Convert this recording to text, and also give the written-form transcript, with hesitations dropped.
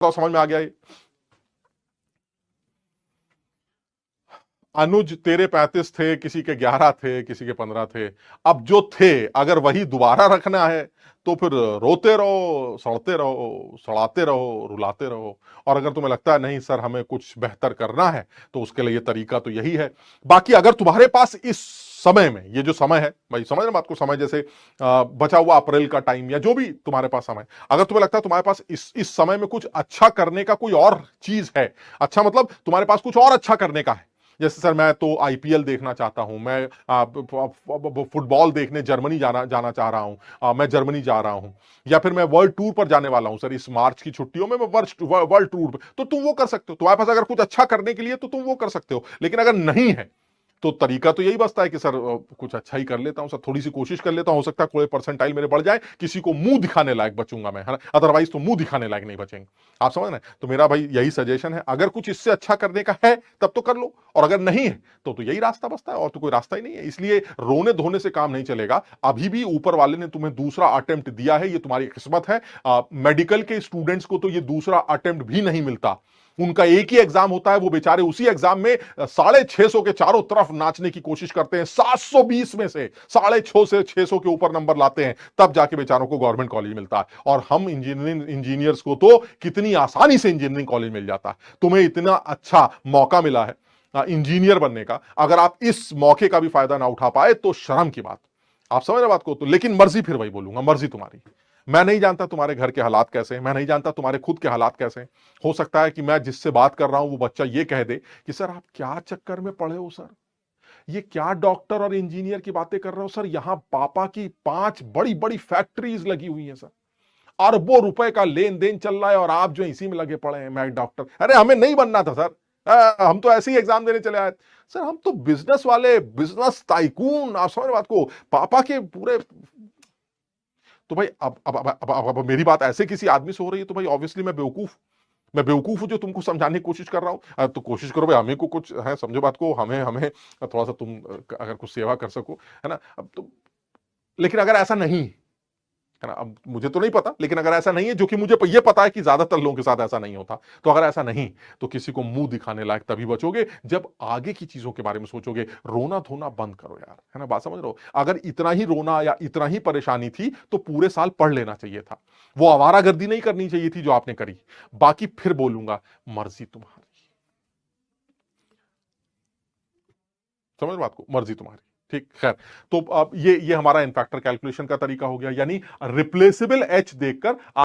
तो समझ में आ गया ये। अनुज तेरे 35 थे, किसी के 11 थे, किसी के 15 थे। अब जो थे अगर वही दोबारा रखना है तो फिर रोते रहो, सड़ते रहो, सड़ाते रहो, रुलाते रहो। और अगर तुम्हें लगता है नहीं सर हमें कुछ बेहतर करना है तो उसके लिए तरीका तो यही है। बाकी अगर तुम्हारे पास इस समय में, ये जो समय है भाई, समझ रहे बात को, समय जैसे बचा हुआ अप्रैल का टाइम या जो भी तुम्हारे पास समय, अगर तुम्हें लगता है तुम्हारे पास इस समय में कुछ अच्छा करने का कोई और चीज है, अच्छा मतलब तुम्हारे पास कुछ और अच्छा करने का है, जैसे सर मैं तो आईपीएल देखना चाहता हूं, मैं फुटबॉल देखने जर्मनी जाना जाना चाह रहा हूं, मैं जर्मनी जा रहा हूं, या फिर मैं वर्ल्ड टूर पर जाने वाला हूं सर इस मार्च की छुट्टियों में, मैं वर्ल्ड टूर पर, तो तुम वो कर सकते हो। तुम्हारे पास अगर कुछ अच्छा करने के लिए तो तुम वो कर सकते हो। लेकिन अगर नहीं है तो तरीका तो यही बचता है कि सर कुछ अच्छा ही कर लेता हूं सर, थोड़ी सी कोशिश कर लेता हूं, हो सकता है थोड़े परसेंटाइल मेरे बढ़ जाए, किसी को मुंह दिखाने लायक बचूंगा मैं, है ना, अदरवाइज तो मुंह दिखाने लायक नहीं बचेंगे। आप समझ रहे हैं? तो मेरा भाई यही सजेशन है, अगर कुछ इससे अच्छा करने का है तब तो कर लो, और अगर नहीं है तो यही रास्ता बचता है, और तो कोई रास्ता ही नहीं है। इसलिए रोने धोने से काम नहीं चलेगा। अभी भी ऊपर वाले ने तुम्हें दूसरा अटेम्प्ट दिया है, ये तुम्हारी किस्मत है। मेडिकल के स्टूडेंट्स को तो ये दूसरा अटेम्प्ट भी नहीं मिलता, उनका एक ही एग्जाम होता है, वो बेचारे उसी एग्जाम में 650 के चारों तरफ नाचने की कोशिश करते हैं, 720 में से 650 से 600 के ऊपर नंबर लाते हैं, तब जाके बेचारों को गवर्नमेंट कॉलेज मिलता है। और हम इंजीनियर्स को तो कितनी आसानी से इंजीनियरिंग कॉलेज मिल जाता है। तुम्हें इतना अच्छा मौका मिला है इंजीनियर बनने का, अगर आप इस मौके का भी फायदा ना उठा पाए तो शर्म की बात। आप समझ रहे बात को? तो लेकिन मर्जी, फिर वही बोलूंगा, मर्जी तुम्हारी। मैं नहीं जानता तुम्हारे घर के हालात कैसे हैं, मैं नहीं जानता तुम्हारे खुद के हालात कैसे हैं। हो सकता है कि मैं जिससे बात कर रहा हूं वो बच्चा ये कह दे कि सर आप क्या चक्कर में पड़े हो सर, ये क्या डॉक्टर और इंजीनियर की बातें कर रहे हो सर, यहां पापा की 5 बड़ी बड़ी फैक्ट्रीज लगी हुई हैं सर, अरबों रुपए का लेन देन चल रहा है, और आप जो इसी में लगे पड़े हैं, मैं डॉक्टर, अरे हमें नहीं बनना था सर, हम तो ऐसे ही एग्जाम देने चले आए सर, हम तो बिजनेस वाले, बिजनेस टाइकून, आप समझ बात को, पापा के पूरे। तो भाई अब मेरी बात ऐसे किसी आदमी से हो रही है तो भाई ऑब्वियसली मैं बेवकूफ हूं जो तुमको समझाने की कोशिश कर रहा हूं। तो कोशिश करो भाई, हमें को कुछ है, समझो बात को, हमें हमें थोड़ा सा तुम अगर कुछ सेवा कर सको, है ना। अब तो लेकिन अगर ऐसा नहीं है ना, अब मुझे तो नहीं पता, लेकिन अगर ऐसा नहीं है, जो कि मुझे ये पता है कि ज्यादातर लोगों के साथ ऐसा नहीं होता, तो अगर ऐसा नहीं तो किसी को मुंह दिखाने लायक तभी बचोगे जब आगे की चीजों के बारे में सोचोगे। रोना धोना बंद करो यार, है ना, बात समझ रहे हो? अगर इतना ही रोना या इतना ही परेशानी थी तो पूरे साल पढ़ लेना चाहिए था, वो आवारागर्दी नहीं करनी चाहिए थी जो आपने करी। बाकी फिर बोलूंगा, मर्जी तुम्हारी, समझ बात को, मर्जी तुम्हारी। ठीक, खैर। तो अब ये हमारा इन फैक्टर कैलकुलेशन का तरीका हो गया, यानी रिप्लेसेबल एच देखकर